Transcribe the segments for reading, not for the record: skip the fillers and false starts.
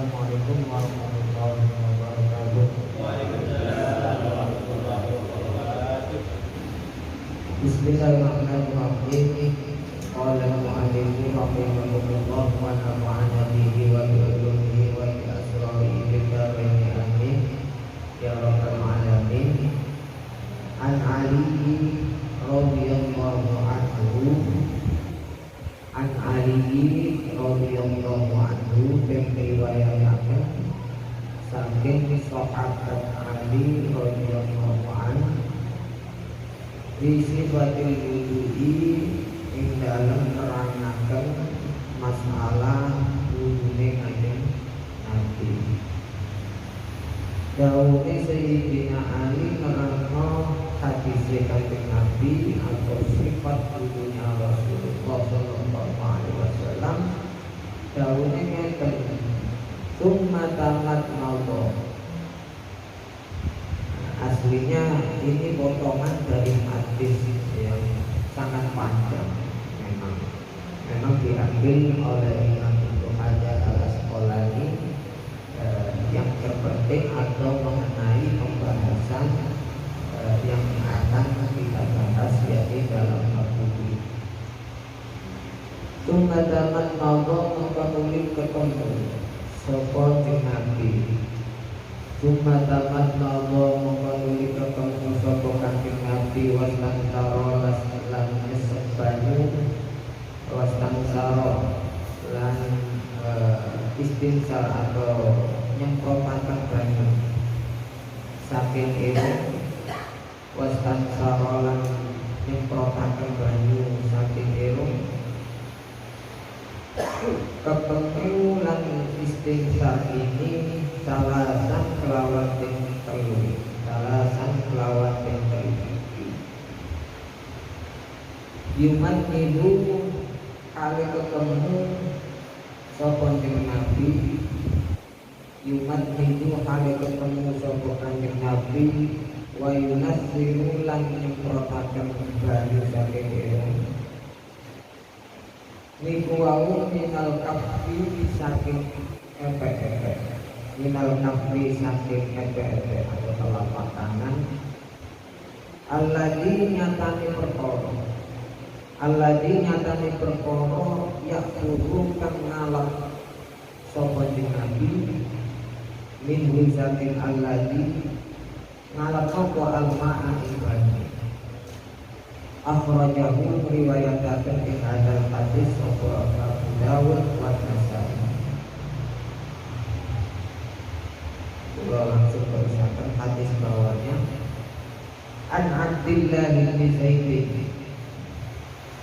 Assalamualaikum warahmatullahi wabarakatuh. Waalaikumsalam warahmatullahi wabarakatuh. Bismillahirrahmanirrahim. Qala al-mu'allifu rahimahullah wa nafa'ana bihi wa bi ulumihi wa bi asrarihi fid dharain amin ya rabbal alamin. An Ali radhiyallahu anhu An Ali radhiyallahu anhu dan riwayatkan saking sahabat Ali radhiyallahu anhu di sifatil wudu'i ing dalam nerangaken masalah wudune kanjeng Nabi. Dawuhe Sayyidina Ali nerangno hadis kanjeng Nabi atau sifat wudunya Rasulullah sallallahu alaihi wasallam. Dawuhe ngeten, "Tsumma tamat maudha." Aslinya ini potongan dari hadis yang sangat panjang. Memang diambil oleh Imam Ibnu Hajar al-Asqalani yang terpenting atau mengenai pembahasan yang akan kita bahas yaitu dalam bab wudu. Tumadaman maudha mengkanulik ketemu sapa Nabi. Tumadaman maudha mengkanulik ketemu sapa kanjeng Nabi waslan tarolas lan nyesep banyu waslan saro lan istinsar atau nyemprotaken banyu saking irung waslan saro lan nyemprotaken banyu saking irung ketemu lan istinsar ini salasan kelawan telu Yuman ibu kali ketemu sapa Nabi. Yuman ibu kali ketemu sapa kanjeng Nabi. Wa yunasiru lan nyemprotaken banyu saking irung. Niku wau minal kafi saking epek-epek. Minal kafi saking epek-epek atau telapak tangan. Alladzi nyatane perkara yak turun kang ngalap sapa Nabi min wizatin alladzi ngalap sapa al-ma'a ibadi. Akhrajahu riwayataken ing hadal hadis sapa Abu Dawud wa Nasai. Kula langsung bacakan hadis bawahnya. An Abdillah bin Zaid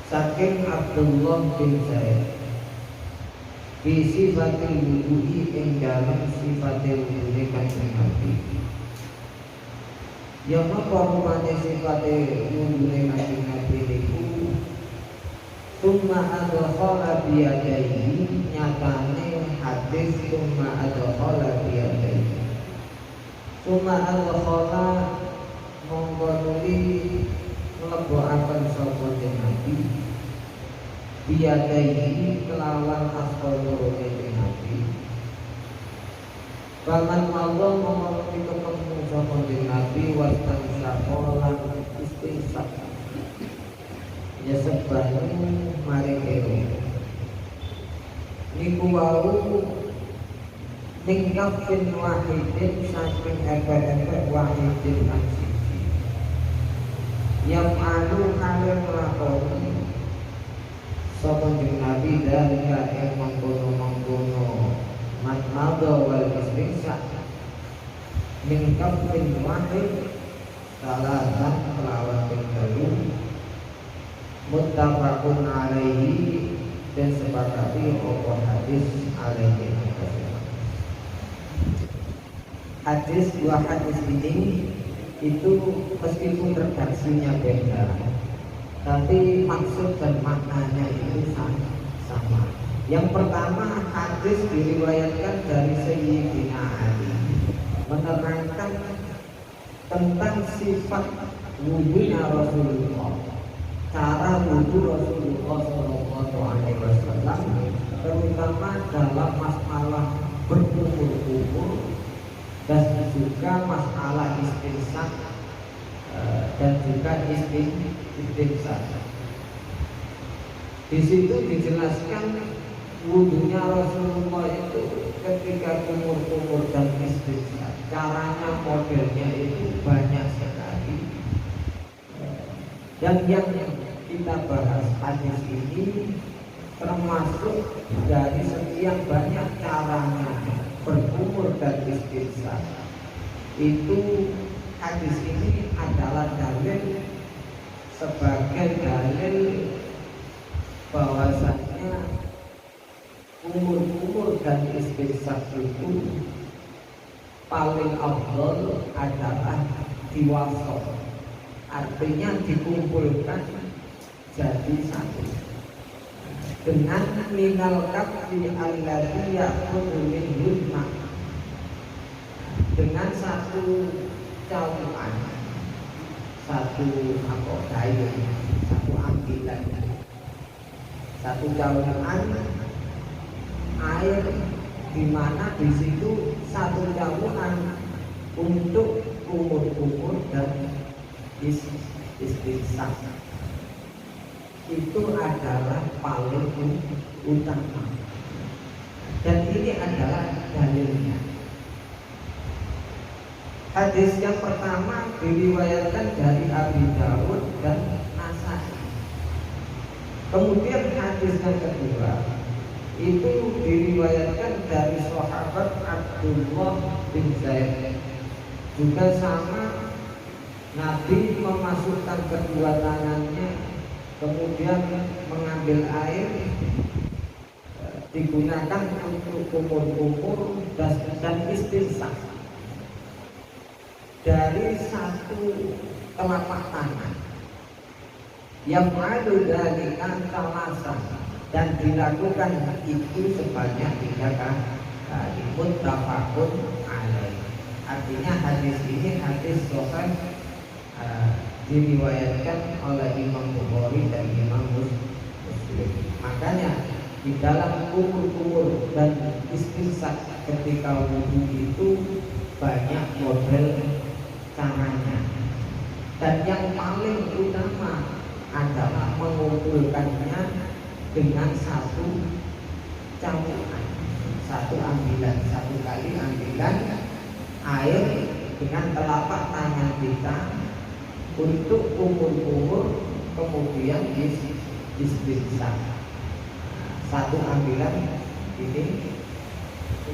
saking Abdullah bin Zaid fi sifatil wudu'i ing dalam sifatil wudu'i kanjeng Nabi. Yang apa rupanya sifatil wudu'i kanjeng Nabi niku summa adkhala biyadaihi, nyatane hadis summa adkhala biyadaihi. Summa adkhala monggo nuli mlebokaken sapa Nabi biyadaihi kelawan asqalurune Nabi. Bahkan Allah mengoroti ketemu sapa Nabi wastan sakolan istinsak ya sebanyu mari kene niku wau ningkapin wahidin saking epek-epek wahidin kan siji yang anu kalian melakoni sapa Nabi dalika yang mengkono matmado wal istinsak ningkapin wahid salasan kelawan telu muttafaqun alaihi dan sepakati apa hadis alaihi. Hadis dua hadis ini itu meskipun redaksinya beda, tapi maksud dan maknanya itu sama. Yang pertama, hadis diriwayatkan dari Sayyidina Ali menerangkan tentang sifat wudunya Rasulullah, cara wudu Rasulullah SAW, terutama dalam masalah berkumur-kumur, dan juga masalah istinsak dan juga istinsak. Di situ dijelaskan wudhunya Rasulullah itu ketika kumur-kumur dan istinsak, caranya modelnya itu banyak sekali. Dan yang kita bahas hadis ini termasuk dari sekian banyak caranya berkumur dan istinsak. Itu hadis ini adalah dalil sebagai dalil bahwasanya kumur-kumur dan istinsak itu paling afdal adalah diwasat, artinya dikumpulkan jadi satu dengan minal kaffi alladhi ya'khudhu minhu ma, dengan satu caukan, satu kayu, satu ambilan, satu caukan air, di mana di situ satu caukan untuk kumur-kumur dan istinsak itu adalah paling utama, dan ini adalah dalilnya. Hadis yang pertama diriwayatkan dari Abu Dawud dan Nasai. Kemudian hadis yang kedua itu diriwayatkan dari sahabat Abdullah bin Zaid. Juga sama, Nabi memasukkan kedua tangannya, kemudian mengambil air, digunakan untuk kumur-kumur dan istinsak dari satu telapak tangan. Yang malu dari antalasan, dan dilakukan itu sebanyak 3 kali. Muttafaqun alaih. Artinya hadis ini hadis sahih, diriwayatkan oleh Imam Bukhari dan Imam Muslim. Makanya di dalam kumur-kumur dan istinsak ketika wudhu itu banyak model caranya, dan yang paling utama adalah mengumpulkannya dengan satu campuran, satu ambilan, satu kali ambilan air dengan telapak tangan kita untuk kumur-kumur, kemudian istinsak. Satu ambilan ini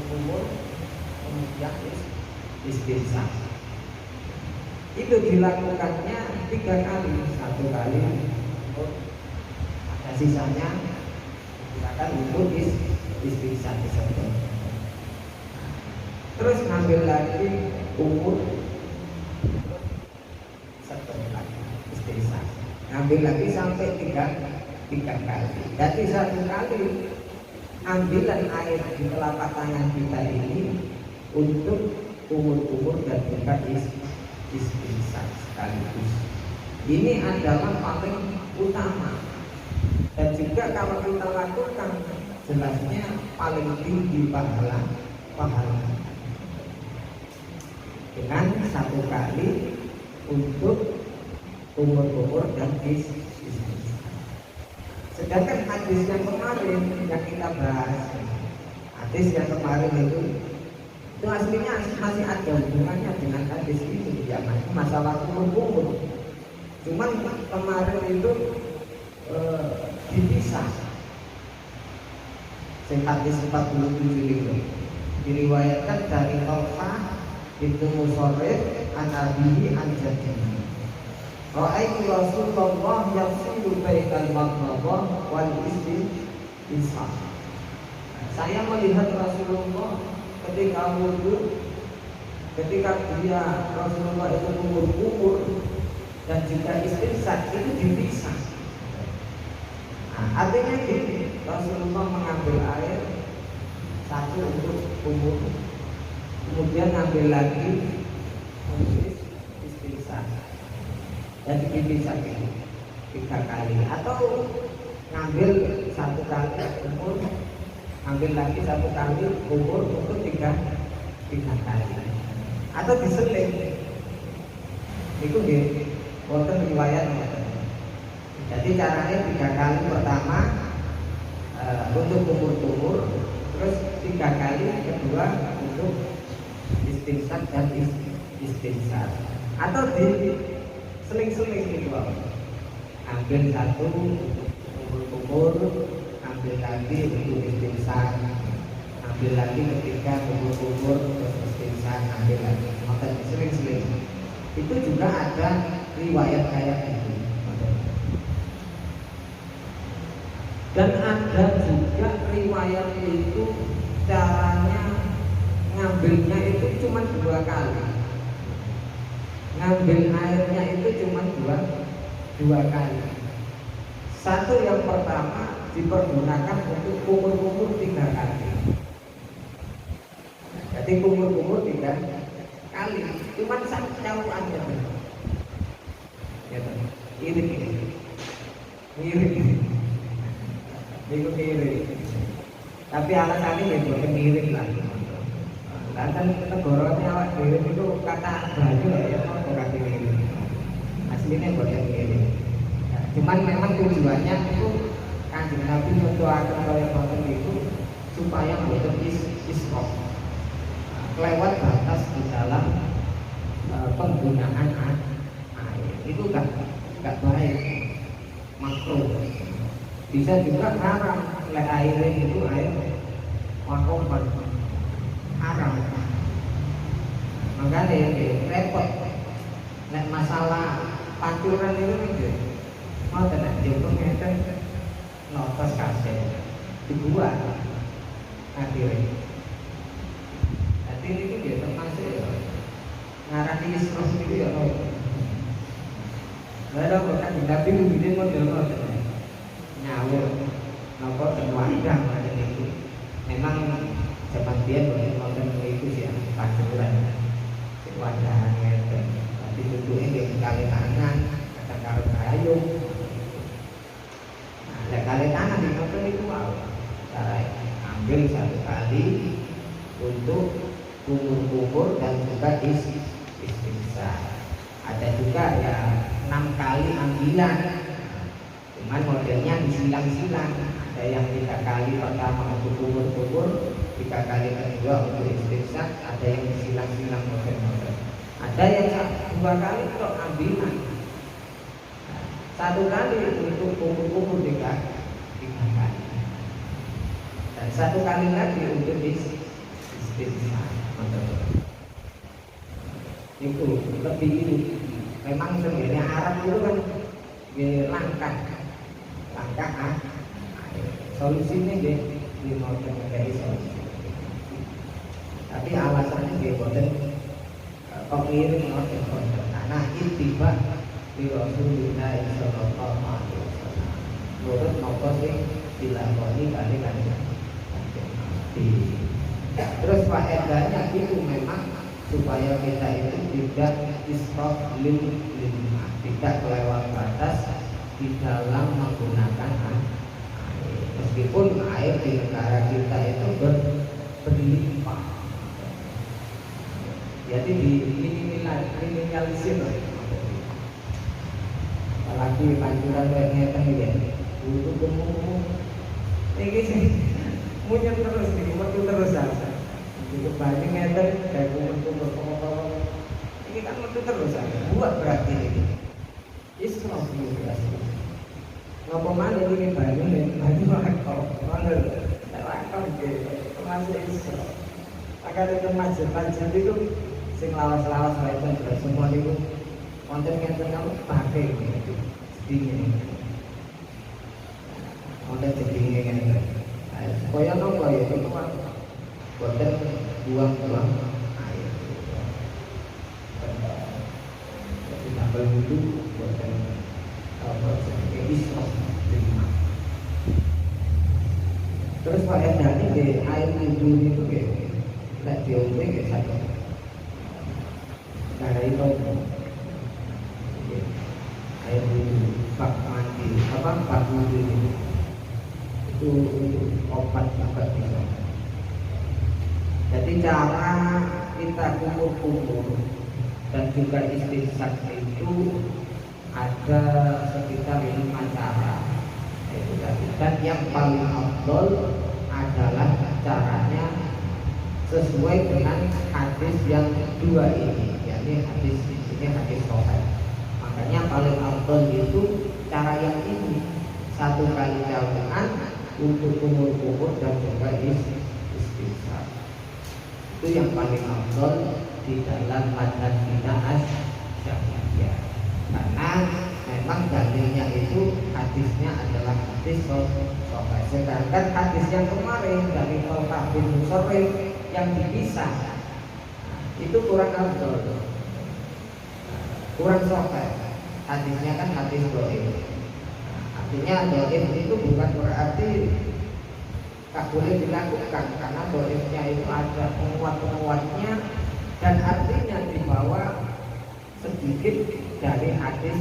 kumur, kemudian istinsak. Itu dilakukannya 3 kali, satu kali ada sisanya digunakan untuk istinsak tersebut. Terus ngambil lagi kumur, ambil lagi sampai 3 kali. Jadi 1 kali ambilan air di telapak tangan kita ini untuk kumur-kumur dan juga istinsak sekaligus. Ini adalah paling utama, dan juga kalau kita lakukan jelasnya paling tinggi pahala dengan 1 kali untuk kumur-kumur dan istinsak. Sedangkan hadis yang kemarin yang kita bahas, hadis yang kemarin itu aslinya masih ada hubungannya dengan hadis ini, ya masalah kumur-kumur. Cuman kemarin itu dipisah. Hadis 47 itu diriwayatkan dari Talha bin Musarrif an abihi an jaddihi. Ra'aitu Rasulullah yafsilu bainal madmadah wal istinsak. Saya melihat Rasulullah ketika wudhu, ketika Rasulullah itu kumur-kumur dan juga istinsak itu dipisah. Artinya gini, Rasulullah mengambil air satu untuk kumur, kemudian ngambil lagi untuk istinsak. Jadi dipisah 3 kali, atau ngambil 1 kali kumur, ambil lagi satu kali kumur untuk tiga kali atau diseling itu nggih wonten riwayat. Jadi caranya 3 kali pertama untuk kumur-kumur, terus 3 kali kedua untuk istinsak dan istinsar atau di seling-seling gitu. Ambil satu kumur-kumur, ambil lagi untuk istinsar, ambil lagi ketika kumur-kumur terus istinsar, ambil lagi, maka seling-seling. Itu juga ada riwayat kayak itu. Dan ada juga riwayat itu caranya ngambilnya itu cuma 2 kali. Ngambil airnya itu cuma dua kali. Satu yang pertama dipergunakan untuk kumur-kumur 3 kali. Jadi kumur-kumur 3 kali, cuma satu cauan aja. Irit ini. Tapi alasannya ya bukan mirip lah. Kan negoranya awak mirip itu kata baju ya, bukan mirip. Aslinya bukan mirip. Cuman memang tujuannya itu Kanjeng Nabi mendoakan kaya boten itu supaya boten isrof, kelewat batas di dalam penggunaan air. Itu enggak baik, makruh. Bisa juga haram, air itu air wakoban haram. Makanya repot. Nek masalah pancuran itu mau tenan jemput ngeten notos kasih dibuat akhirnya. Jadi ini dia termasuk ya ngarani isrof itu ya loh. Ada bukan tapi mungkin model nyawur nopo terwandang ada itu. Memang zaman dia bukan itu sih pancuran wadah ngeten. Tapi duduknya di kali tangan ada karo kayu. Nah, kali tangan di motor itu wow. Cara ambil 1 kali untuk kumur-kumur dan juga istinsar. Ada juga ya 6 kali ambilan. Cuman modelnya disilang-silang. Ada yang 3 kali pertama untuk kumur-kumur, 3 kali kedua untuk istinsar. Ada yang disilang-silang model-model. Ada yang 2 kali untuk ambilan. 1 kali untuk kumur-kumur 3 kali. Dan 1 kali lagi untuk istinsar. Itu lebih ini. Memang sebenarnya Arab itu kan langkah solusinya di model dari solusi. Tapi alasannya dia boten kok mirip model karena ittiba di Rasulullah sallallahu alaihi wasallam. Menurut nopo sing dilakoni kali kan. Terus faedahnya itu memang supaya kita itu tidak israf lillah, tidak kelewat batas di dalam menggunakan air. Meskipun air di negara kita itu berlimpah, jadi diminimalisir. Apalagi pancuran kayak ngeten ya, butuh gemuk. Ini sih muncul terus, metu terus aja. Itu banyak ngeten kayak kumur-kumur pokok-pokok. Ini kan metu terus aja. Buat berarti ini. Israf itu berarti. Ngapa mana ini banyu wakau, mana wakau gitu, termasuk israf. Agar itu masjid itu sing lawas-lawas itu semua itu konten ngeten kamu pakai gitu, sedingin. Konten sedingin ngeten. Supaya nopo ya itu kan konten buang-buang air. Jadi tambah wudhu konten apa sebagai israf. Terus faedahnya di air wudhu itu kayak tidak diombe kayak satu. Karena itu air wudhu bak mandi apa bak wudhu itu obat juga bisa. Jadi cara kita kumur-kumur dan juga istinsak itu ada sekitar 5 cara. Itu tadi. Dan yang paling afdol adalah caranya sesuai dengan hadis yang 2 ini, yakni hadis ini hadis sahih. Makanya paling afdol itu cara yang ini, 1 kali jauhan untuk kumur-kumur dan juga istinsak. Itu yang paling afdol di dalam madzhab kita Asy-Syafi'iyah. Karena memang dalilnya itu hadisnya adalah hadis sahih. Sedangkan hadis yang kemarin dari Thalqah bin Musarrif yang dipisah itu kurang afdol, kurang sahih. Hadisnya kan hadis dhaif. Artinya dhaif itu bukan berarti tak boleh dilakukan, karena dhaifnya itu ada penguat-penguatnya dan artinya dibawa sedikit dari hadis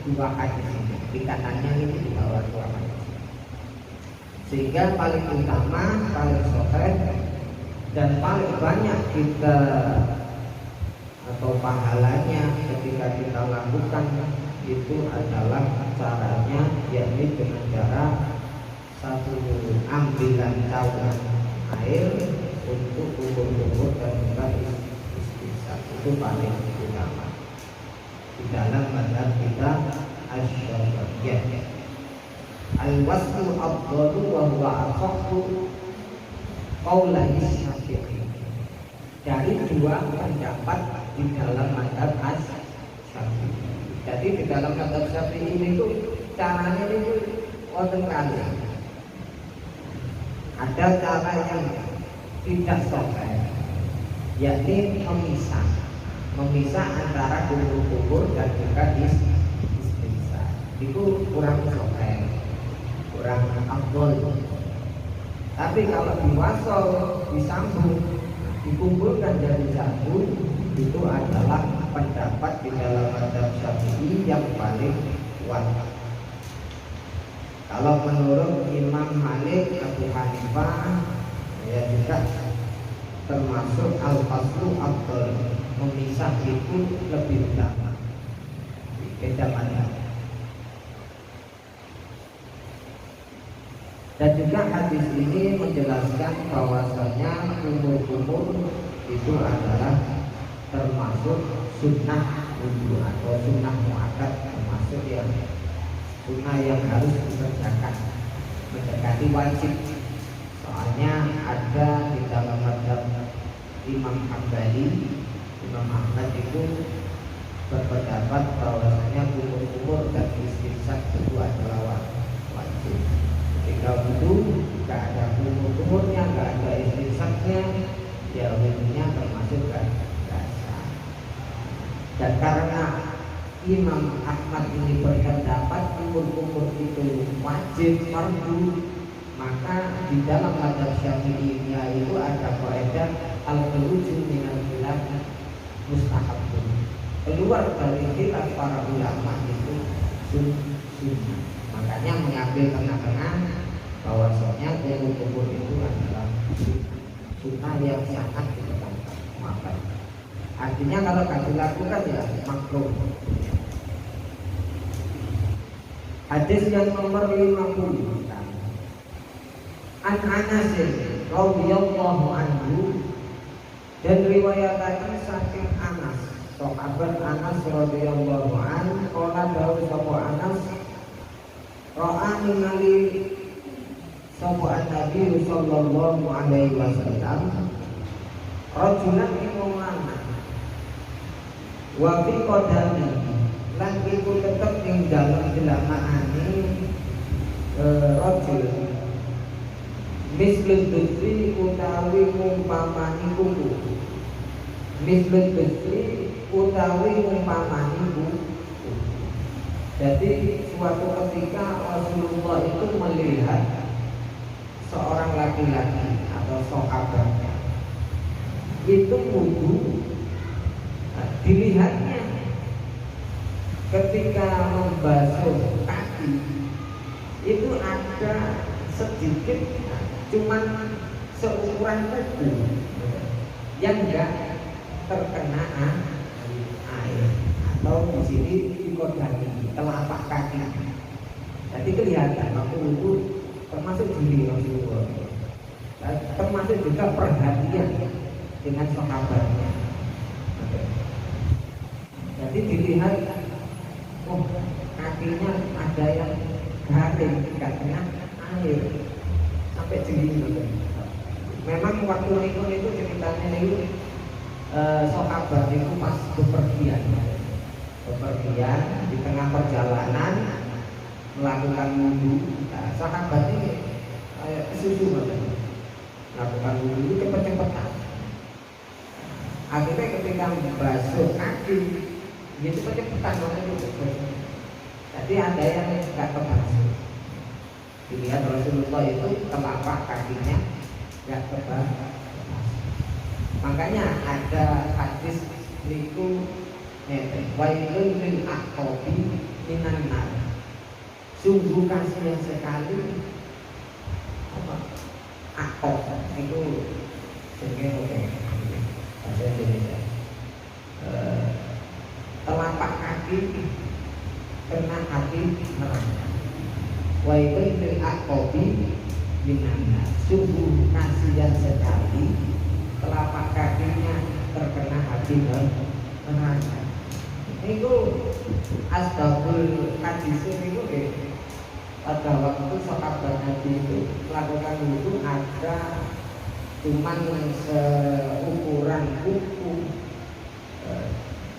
2 hadis ini. Ikatannya ini dibawa 2 hadis. Sehingga paling utama, paling sahih dan paling banyak kita atau pahalanya ketika kita lakukan itu adalah caranya, yakni dengan cara 1 ambilan cauran air untuk kubur-kubur dan juga istinsak. Itu paling utama di dalam madzhab kita Asy-Syafi'iyah. Al-waslu afdalu wa huwa asahhu qaulai Syafi'i. Dari 2 pendapat di dalam madzhab Asy-Syafi'i. Jadi di dalam madzhab Syafi'i itu caranya itu wonten kali. Ada cara yang tidak sahih, yakni memisah antara kubur-kubur dan juga istinsak. Itu kurang sahih, kurang afdol. Tapi kalau diwasol, disambung, dikumpulkan jadi satu, itu adalah pendapat di dalam madzhab Syafi'i yang paling kuat. Kalau menurut Imam Malik, Abu Hanifah, ya juga termasuk al-faslu afdal, memisah itu lebih utama. Beda madzhab. Dan juga hadis ini menjelaskan bahwasanya kumur-kumur itu adalah termasuk sunnah wudhu atau sunnah muakkad, termasuk yang sunnah yang harus dikerjakan, mendekati wajib. Soalnya ada di dalam madzhab Imam Hambali, Imam Ahmad itu berpendapat bahwasanya kumur-kumur dan istinsak itu adalah wajib. Ketika wudhu nggak ada kumur-kumurnya, nggak ada istinsaknya, ya wudhunya termasuk basah. Dan karena Imam Ahmad ini berpendapat kumur-kumur itu wajib fardu, maka di dalam madzhab Syafi'iyah itu ada kaidah al-khuruju minal khilaf mustahabun. Keluar dari khilaf para ulama itu sunnah. Makanya mengambil tengah-tengah bahwasanya kumur-kumur itu adalah sunnah yang sangat ditekankan. Artinya kalau tidak dilakukan ya makruh. Hadis yang nomor 50. An Anas radhiyallahu anhu, dan riwayatkan saking Anas, sahabat Anas radhiyallahu anhu, qala dawu sapa Anas, ra'a ningali sapa Nabi sallallahu alaihi wasallam rajulan ing lanang wa fi qadami lan iku tetep ing dalem jelamaane rajul mislul dusri utawi umpamani kuku, mislul dusri utawi umpamani kuku. Jadi suatu ketika Rasulullah itu melihat seorang laki-laki atau sahabatnya itu wudhu. Dilihatnya ketika membasuh kaki itu ada sedikit cuman seukuran kuku yang enggak terkena air, atau di sini dikodani telapak kaki. Jadi kelihatan waktu wudu termasuk diri Rasulullah, termasuk juga perhatian dengan sahabatnya. Jadi dilihat, oh kakinya ada yang garing, nggak kena air sampai jeli. Memang waktu itu ceritanya itu sahabat itu pas bepergian di tengah perjalanan melakukan wudu. Nah, sahabat ini kesusu melakukan wudu itu cepet-cepetan. Akhirnya ketika membasuh kaki itu cepet-cepetan itu. Jadi ada yang nggak kebasuh. Dilihat Rasulullah itu telapak kakinya nggak kebasuh. Makanya ada hadis itu wailun lil aqabi minan nar. Sungguh kasihan sekali apa? Aqab itu sebagai bahasa Indonesia. Telapak kaki kena api neraka. Wailun lil aqabi minan nar. Sungguh kasihan sekali telapak kakinya terkena api neraka. Itu asbabul hadis itu pada waktu sahabat Nabi itu melakukan wudu ada cuman seukuran kuku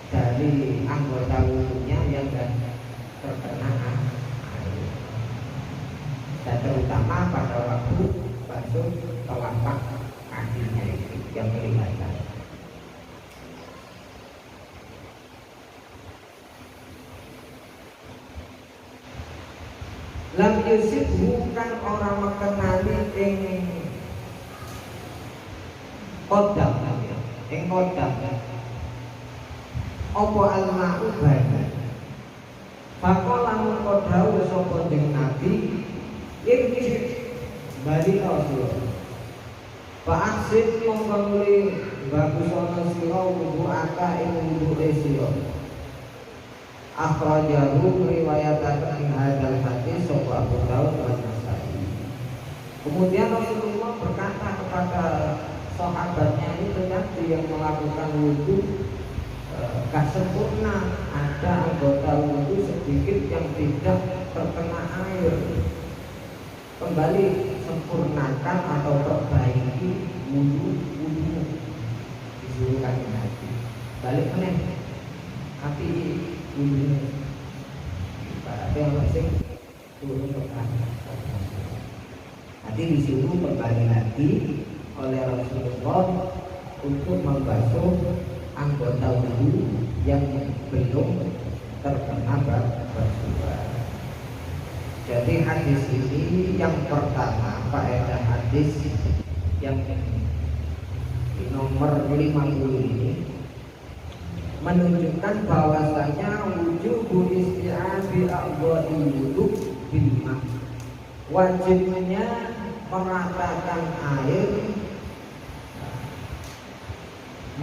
dari anggota wudunya yang terkena air. Dan terutama pada waktu basuh telapak kakinya itu yang kelihatan. Lam yusib bukan orang mengenali ing kodam opo al-ma'u banyu. Faqala mun kodau sapa ing Nabi irji bali Rasul. Fa'aksid mongkoli bagusono sira wudu aka ing wudu sira. Akhrajahu riwayatan ing hadzal hadis sapa Abu Daud wa Nasa'i. Kemudian Rasulullah berkata kepada sahabatnya itu tadi yang melakukan wudu gak sempurna, ada anggota wudu sedikit yang tidak terkena air. Kembali sempurnakan atau perbaiki wudu disuruhkan Nabi. Balik meneh api wudu berarti yang masing turun ke atas. Nanti disuruh kembali lagi oleh Rasulullah untuk membasuh anggota wudu yang belum terkena basuhan. Jadi hadis ini yang pertama, faedah hadis yang di nomor 50 ini menunjukkan bahwasanya wujub isti'abi a'dha'i wudu bil ma'. Wajibnya meratakan air,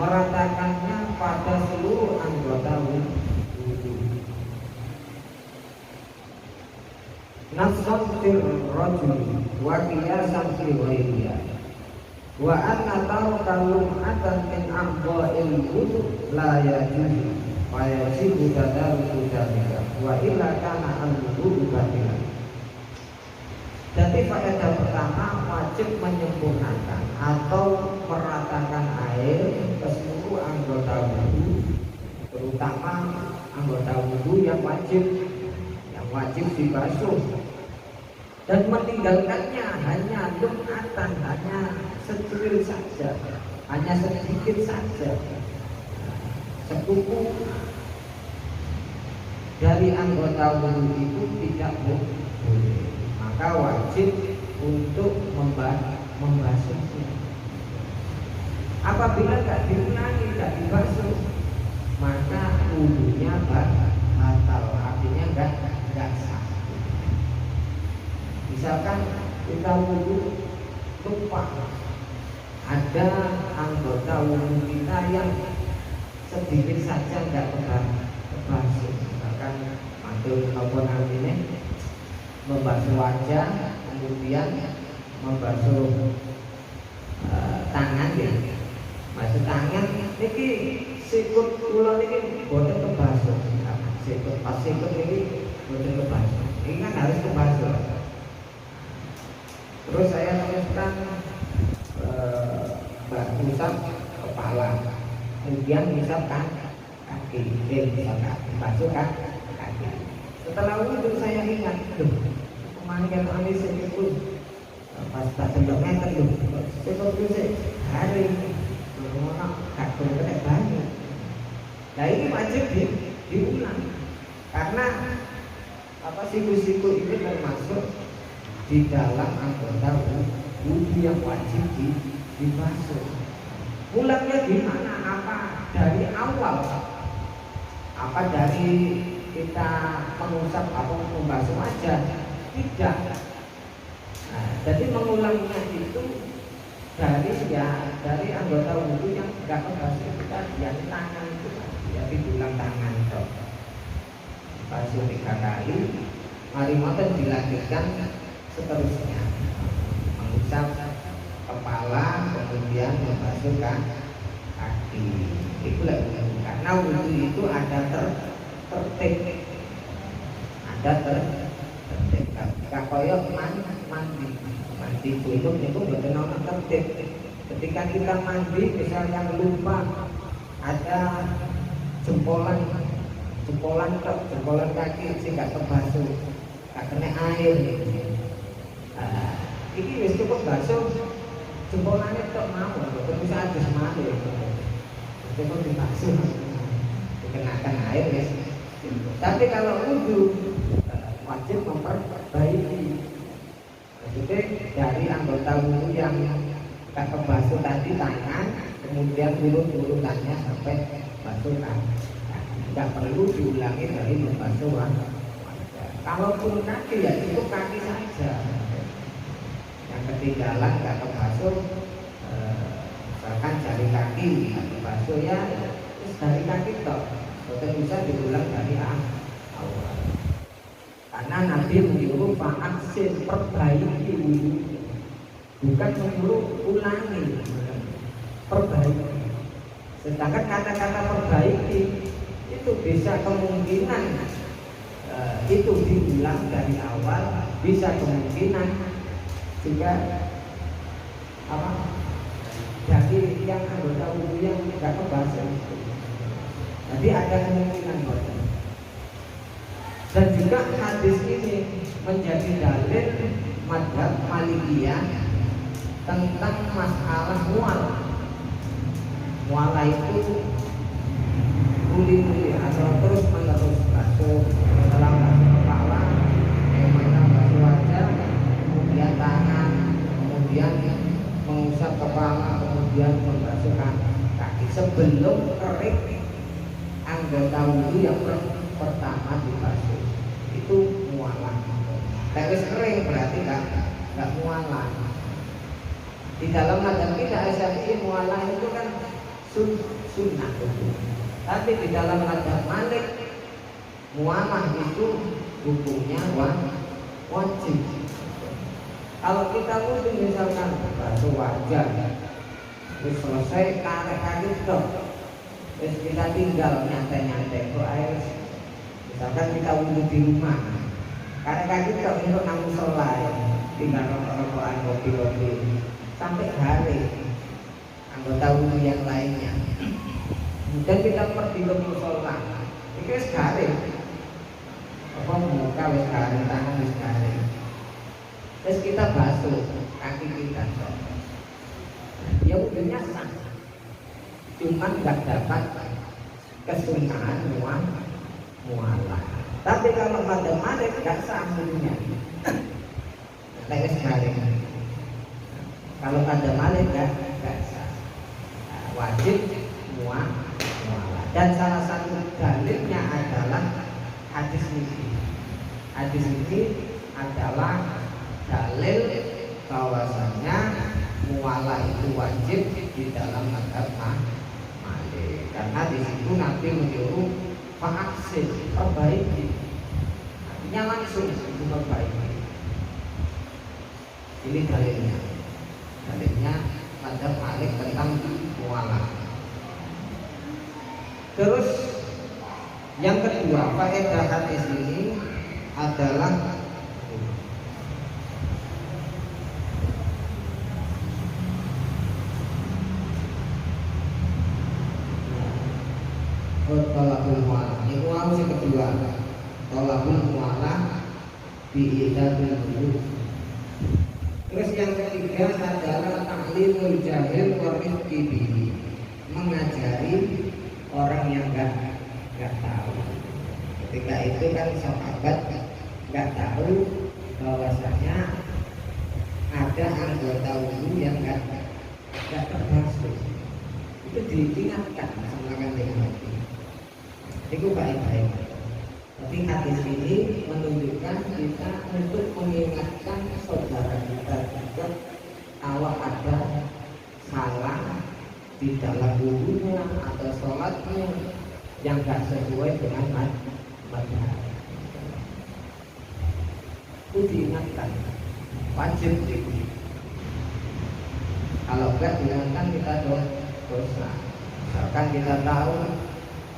meratakannya pada seluruh anggota wudu. Nafsan fir rajuli wa qiyasan fi ghairiha. Wa anna tarkalum atan min a'dha'il wudu la yajuzu wa yajibu tadaruku dzalika wa illa kana al-wudu batilan. Jadi faedah pertama, wajib menyempurnakan atau meratakan air ke seluruh anggota wudu, terutama anggota wudu yang wajib dibasuh, dan meninggalkannya hanya lumatan, hanya secuil saja, hanya sedikit saja, sekupu dari anggota wudu itu tidak boleh. Maka wajib untuk membasuhnya. Apabila tidak diulangi, tidak dibasuh, maka wudunya batal, artinya enggak sah. Misalkan kita wudu lupa. Ada anggota umum kita yang sedikit saja nggak kebasuh, misalkan mantul maupun ini membasuh wajah, kemudian membasuh tangan ya, basuh tangan. Niki sikut kula niki boten kebasuh, sikut pas sikut niki boten kebasuh. Ini kan harus kebasuh. Terus saya teruskan usap kepala, kemudian usap kaki, basuh kaki. Setelah itu saya ingat, kemarin kami itu pas tak tendok meter itu, itu sih hari, mana gak boleh banyak. Nah ini wajib diulang, karena apa siku-siku ini termasuk di dalam anggota wudhu yang wajib dibasuh. Ulangnya gimana? Apa dari awal? Apa dari kita mengusap atau membasuh wajah? Tidak. Nah, jadi mengulangnya itu dari anggota wudhu yang tidak membasuh kita yang tangan itu, ya diulang tangan toh. Basuh 3 kali. Mari moten dilanjutkan seterusnya. Mengusap kepala, kemudian membasuh kaki. Itulah karena wudhu itu ada tertib, ada tertib. Kayak mandi junub itu betul betul tertib. Ketika kita mandi, misalnya lupa ada jempolan kaki sehingga terbasuh, gak kena air. Ini wis cukup basuh jempolannya tok mau, bisa ada semade. Cukup dibasuh, dikenakan air guys. Tapi kalau wudhu wajib memperbaiki. Maksudnya dari anggota wudhu yang tak kebasuh tadi tangan, kemudian urut-urutannya sampai basuh kaki. Tidak perlu diulangi dari membasuh wajah. Kalaupun kaki ya cukup kaki saja. Yang ketinggalan nggak kebasuh, misalkan jari kaki nggak kebasuh ya, terus dari kaki toh, betul bisa diulang dari awal. Karena Nabi menyuruh fa'aksin, perbaiki wudhu, bukan menyuruh ulangi, perbaiki. Sedangkan kata-kata perbaiki itu bisa kemungkinan itu diulang dari awal, bisa kemungkinan juga apa dari yang anggota wudhu yang tidak kebasuh. Jadi ada kemungkinan boten. Dan juga hadis ini menjadi dalil mazhab Malikiyah tentang masalah mualah. Mualah itu uli-uli atau terus menerus basuh, setelah basuh kepala, kemudian basuh wajah, kemudian tangan, kemudian mengusap kepala, kemudian membasuh kaki sebelum kering anggota wudhu yang pertama dibasuh. Itu mualah. Tapi kering berarti nggak mualah. Di dalam mazhab kita Syafi'i mualah itu kan sunnah. Tapi di dalam mazhab Malik mualah itu hukumnya wajib. Kalau kita wudhu misalkan basuh wajah, terus selesai karek kaki dok, terus kita tinggal nyantai-nyantai kok air. Misalkan kita wudhu di rumah, karek kaki dok untuk nang musola, tinggal rokok-rokokan kopi-kopi sampai hari anggota wudhu yang lainnya. Dan kita pergi ke musola, itu sekali, apa muka sekali, tangan sekali. Terus kita basuh kaki kita, ya wudhunya sah, cuman nggak dapat kesunahan mualah. Tapi kalau pada nggak sah wudhunya, sekali. Kalau ada malik nggak sah, wajib mualah. Dan salah satu dalilnya adalah hadis ini. Hadis ini adalah dalil bahwasanya mualah itu wajib di dalam mazhab Malik, karena di situ Nabi menyuruh fa'aksin, perbaiki, artinya langsung itu perbaiki. Ini dalilnya mazhab Malik tentang mualah. Terus yang kedua, faedah hadis ini adalah tolakul mualah. Ini harus yang kedua, tolakul mualah bi'idatul wujud. Terus yang ketiga adalah ta'limul jahil wa rifqi bihi, mengajari orang yang nggak tahu. Ketika itu kan sahabat nggak tahu bahwasanya ada anggota wudhu yang nggak terbasuh. Itu diingatkan sama kanjeng Nabi. Itu baik-baik. Tapi hadis ini menunjukkan kita untuk mengingatkan saudara kita juga kalau ada salah di dalam wudhunya atau sholatnya yang tidak sesuai dengan mazhab. Itu diingatkan, wajib diingatkan. Kalau enggak diingatkan kita dosa. Misalkan kita tahu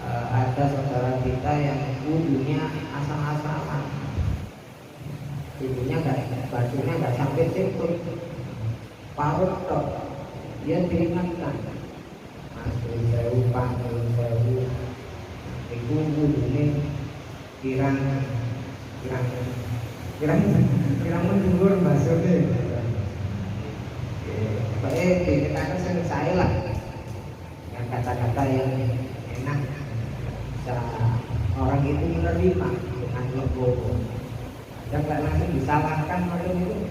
ada saudara kita yang wudhunya asal-asalan, wudhunya bajunya nggak sampai ciput, parut tok, dia diingatkan, Mas sewu Pak, sewu, itu wudhunya kirang menjemur maksudnya. Dikatakan saya lah, yang kata-kata yang enak. Orang itu menerima dengan legowo. Dan nggak langsung disalahkan macam itu.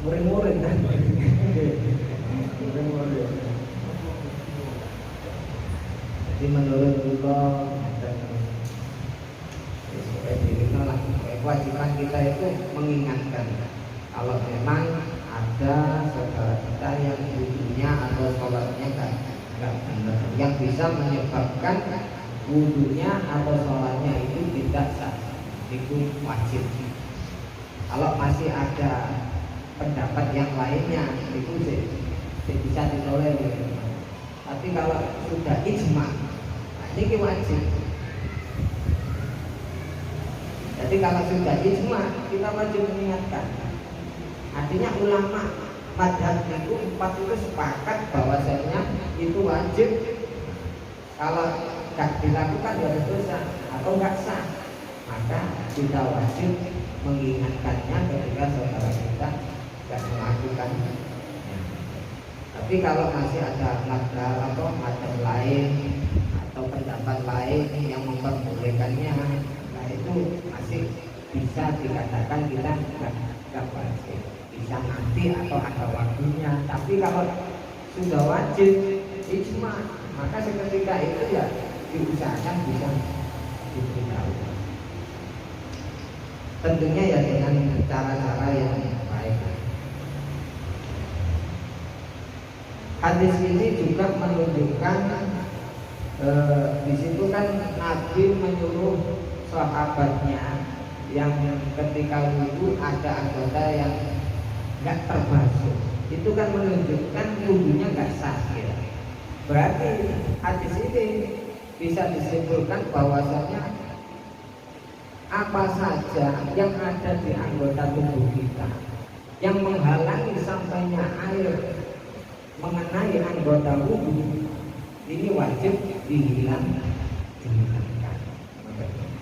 Murid-murid kan. Murid-murid. Jadi menurut Allah dan kewajiban kita itu mengingatkan kalau memang ada saudara kita yang wudhunya atau sholatnya nggak benar, yang bisa menyebabkan wudhunya atau sholatnya itu tidak sah, itu wajib. Kalau masih ada pendapat yang lainnya itu bisa ditolerir. Tapi kalau sudah ijma, nah ini wajib. Jadi kalau sudah ijma, kita wajib mengingatkan. Artinya ulama mazhab itu 4 itu sepakat bahwasanya itu wajib. Kalau tidak dilakukan ya dosa atau nggak sah, maka kita wajib mengingatkannya ketika saudara kita tidak melakukannya. Tapi kalau masih ada mazhab atau mazhab lain atau pendapat lain yang memperbolehkannya, nah itu masih bisa dikatakan kita nggak wajib, bisa nanti atau ada waktunya. Tapi kalau sudah wajib ijma, maka seketika itu ya diusahakan bisa diberitahu. Tentunya ya dengan cara-cara yang baik. Hadis ini juga menunjukkan di situ kan Nabi menyuruh sahabatnya yang ketika wudhu ada anggota yang nggak terbasuh, itu kan menunjukkan wudhunya nggak sah. Ya. Berarti hadis ini bisa disimpulkan bahwasanya apa saja yang ada di anggota tubuh kita yang menghalangi sampainya air mengenai anggota wudhu ini wajib dihilangkan.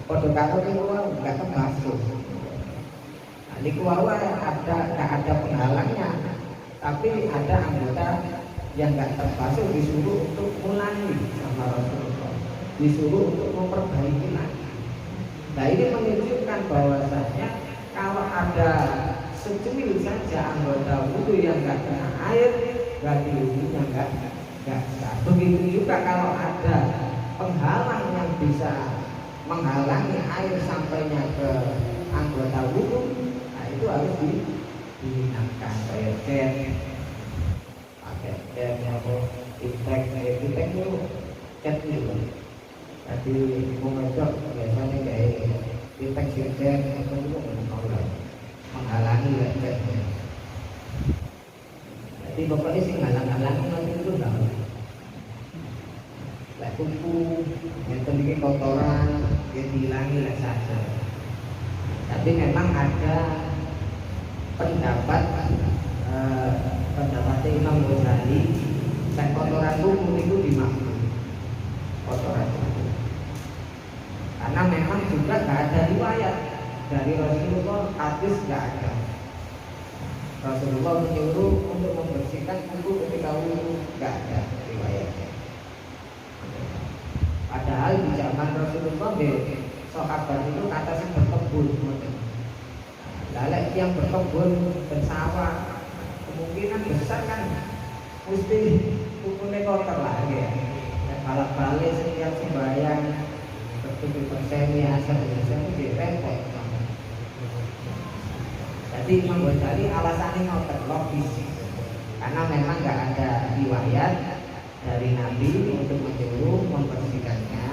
Pada kata itu nggak terbasuh. Nah, di kuawa nggak ada penghalangnya, tapi ada anggota yang nggak terbasuh disuruh untuk ulangi sama Rasulullah, disuruh untuk memperbaiki lagi. Nah ini menunjukkan bahwasanya kalau ada secuil saja anggota wudhu yang nggak kena air, berarti wudhunya nggak sah. Begitu juga kalau ada penghalang yang bisa menghalangi air sampainya ke anggota wudhu, nah itu harus dihinakan kayak cat, pakai cat apa, impact itu cat itu. Jadi mengejok biasanya kayak impact cat apa itu menghalangi lecetnya. Jadi pokoknya sih ngalang-ngalangi nanti itu enggak. Lah kuku, yang tadi kotoran, yang dihilangi lah saja. Tapi memang ada pendapat Imam Ghazali, dan kotoran kuku itu dimaklumi kotoran kuku. Karena memang juga nggak ada riwayat dari Rasulullah, hadis nggak ada. Rasulullah menyuruh untuk membersihkan kuku ketika wudu, nggak ada riwayatnya. Padahal di zaman Rasulullah sahabat itu kata sih berkebun. Lalu yang berkebun bersawah kemungkinan besar kan mesti kukunya kotor lagi ya. Kalau balik setiap sembahyang bertujuh% asal itu repot. Jadi Imam Ghazali alasannya ngotot logis, karena memang nggak ada riwayat dari Nabi untuk menyuruh membersihkannya,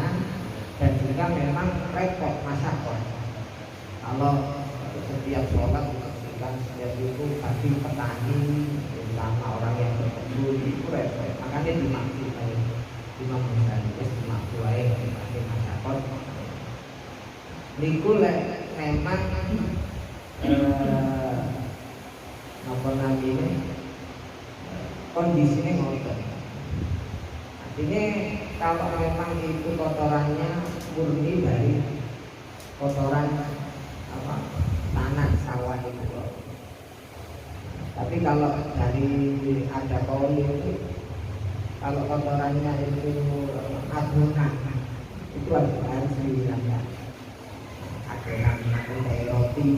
dan juga memang repot masyarakat. Kalau setiap sholat membersihkan setiap itu pasti petani, terutama orang yang berkebun itu repot. Makanya dimaksud Imam Ghazali dimaksud dipakai masyarakat. Niku memang apa namanya kondisinya ngotot. Artinya kalau memang itu kotorannya murni dari kotoran apa tanah sawah itu. Tapi kalau dari ada kauli itu, kalau kotorannya itu adonan itu harus dihilangkan. Adonan kayak roti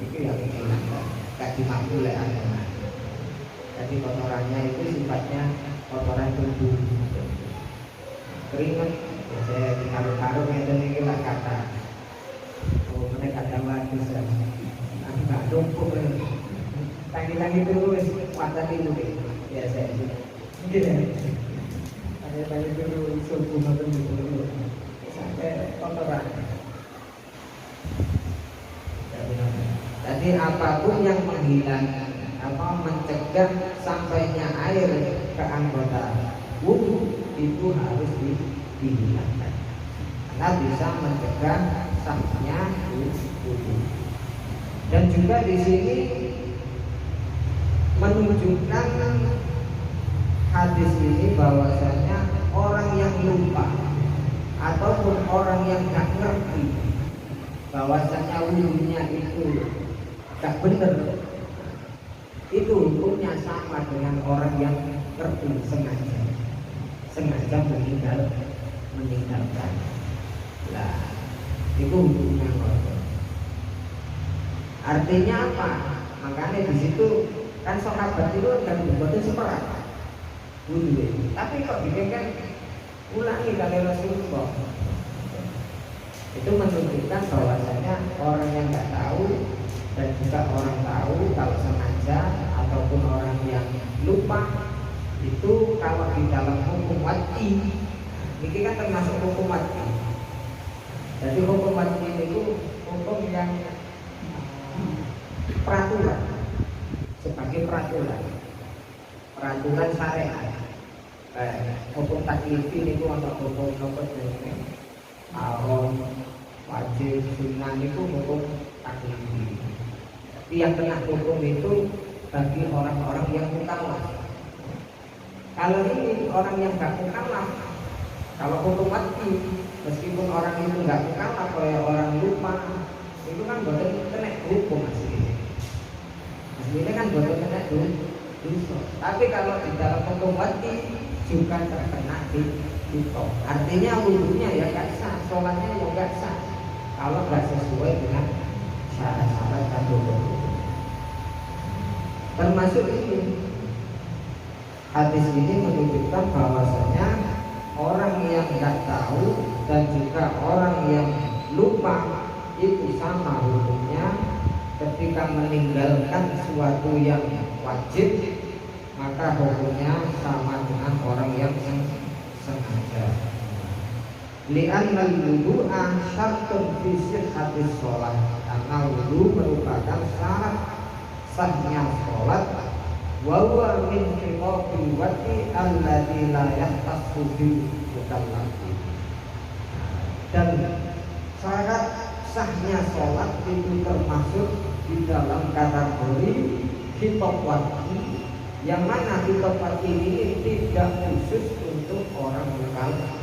itu yang dihilangkan, gak dimakan oleh adonan. Jadi kotorannya itu sifatnya kotoran tubuh. Keringat, saya ditaruh-taruh itu nih lah kata. Oh mereka ada waktu saya, aku nggak lumpur. Lagi-lagi terus mata dulu deh, biasa itu. Gitu. Tanya-tanya dulu subuh atau dulu sampai kotoran. Jadi apapun yang menghilangkan mencegah sampainya air ke anggota wudu itu harus dihilangkan, karena bisa mencegah sahnya wudu. Dan juga di sini menunjukkan hadis ini bahwasanya orang yang lupa ataupun orang yang nggak ngerti bahwasanya wudunya itu nggak benar, itu hukumnya sama dengan orang yang ngerti sengaja meninggalkan. Lah itu hukumnya kotor. Artinya apa? Makanya di situ kan sahabat itu kan dibuatin seperak wudu, tapi kok bikin kan ulangi kali Rasulullah. Itu menunjukkan bahwasanya orang yang nggak tahu dan juga orang tahu kalau sengaja ataupun orang yang lupa itu kalau di dalam hukum wajib ini kan termasuk hukum wajib. Jadi hukum wajib itu hukum yang peraturan, sebagai peraturan syariat. Hukum taklifi itu untuk hukum haram, wajib, sunnah itu hukum taklifi. Tapi yang kena hukum itu bagi orang-orang yang mukallaf. Kalau ini orang yang nggak mukallaf, kalau hukum wajib, meskipun orang itu nggak mukallaf, kayak orang lupa, itu kan boleh kena hukum aslinya. Aslinya kan boleh kena dosa. Tapi kalau di dalam hukum wajib juga terkena dosa. Artinya wudunya ya nggak sah, sholatnya ya nggak sah kalau nggak sesuai dengan syarat-syarat dan hukum. Termasuk ini hadis ini menunjukkan bahwasanya orang yang nggak tahu dan juga orang yang lupa itu sama hukumnya ketika meninggalkan sesuatu yang wajib maka hukumnya sama dengan orang yang sengaja. Li'anna al-wudu'a syartun fi sihhatis shalah, karena wudu merupakan syarat sahnya salat. Wa huwa min qiqabil wati alladzi la yahtassu bi mutallafi. Dan syarat sahnya salat itu termasuk di dalam kategori khitab wati, yang mana khitab wati ini tidak khusus untuk orang mukallaf.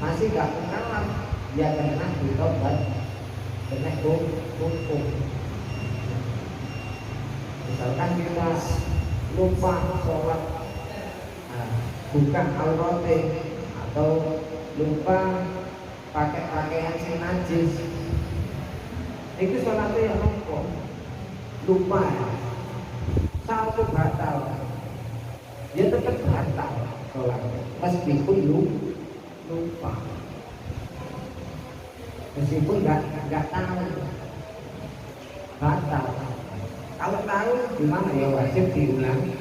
Masih gak mukallaf ya kena khitab wati, kena hukum. Misalkan kita lupa sholat, bukan auratnya, atau lupa pakai pakaian yang najis, itu sholatnya yang lupa ya, satu batal, dia tetap batal sholatnya meskipun lupa, meskipun nggak tahu batal. Kalau tahu gimana ya wajib diulang.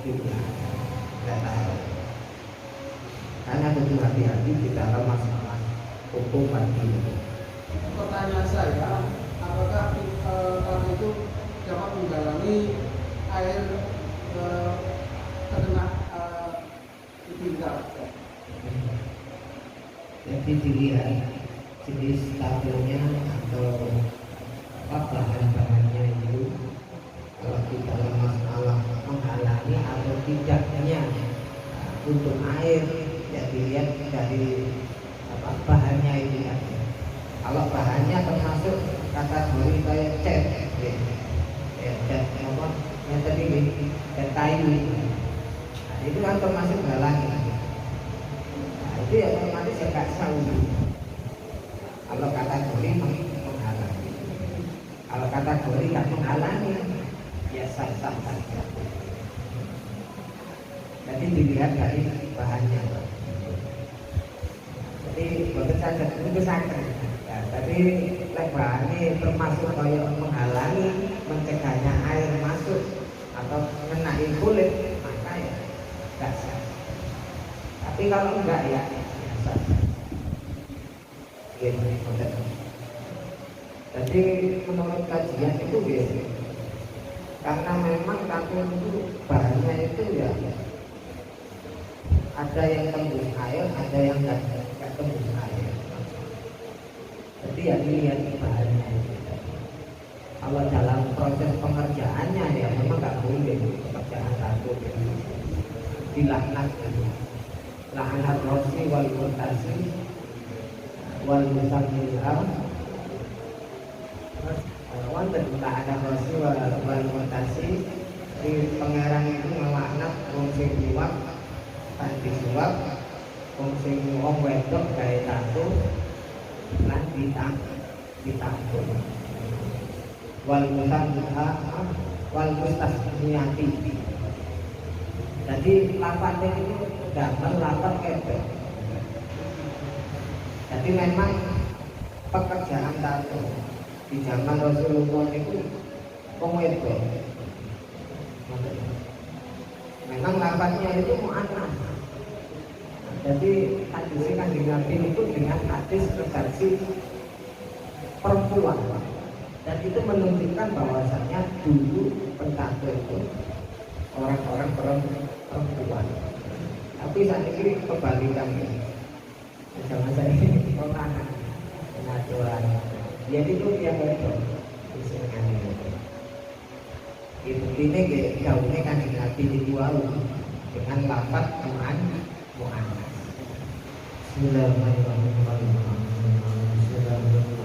Nggak tahu. Karena butuh hati-hati di dalam masalah hukum wajib. Pertanyaan saya, apakah kalau itu dapat menggalangi air terkena tinggal? Jadi dilihat jenis tabelnya atau bahan-bahannya itu. Kalau di dalam masalah menghalangi atau tidaknya untuk air, ya dilihat dari bahannya itu kan. Kalau bahannya termasuk kategori kayak cat, cat apa? Yang tadi cat kayu, nah, itu kan termasuk halangi. Nah, itu ya otomatis ya gak sah. Kalau kategori menghalangi, kalau kategori gak menghalangi, ya sah-sah saja. Jadi dilihat dari bahannya. Jadi bukan saja itu sakit. Ya, tapi bahannya termasuk kayak menghalangi, mencegahnya air masuk atau mengenai kulit, maka ya tidak sah. Tapi kalau enggak ya sah. Jadi menurut kajian itu biasa. Karena memang kapur itu bahannya itu ya ada yang tembus air, ada yang nggak tembus air. Jadi ya dilihat bahannya itu. Kalau dalam proses pengerjaannya ya memang nggak boleh pekerjaan satu dilaknat, laknat rosi wal mutasi wal musamilham. Wonten tak ada rosi wal mutasi, di pangeran itu ngelaknat wong sing liwat kanthi suwap, wong sing wong wedok gawe tato lan ditampung. Wal musamilha wal mustasniyati. Jadi lapatnya itu damel lapat kebet. Jadi memang pekerjaan tato di zaman Rasulullah itu wedok. Memang lapatnya itu mu'annas. Jadi hadis Kanjeng Nabi itu dengan hadis versi perempuan. Dan itu menunjukkan bahwasanya dulu pentato itu orang-orang perempuan. Tapi saat ini kebalikannya. Zaman saya ini perangan penatuan. Jadi itu dia betul. Ibu ini gaulnya kan Nabi dijual dengan lapat mu'annas. Bismillahirrahmanirrahim.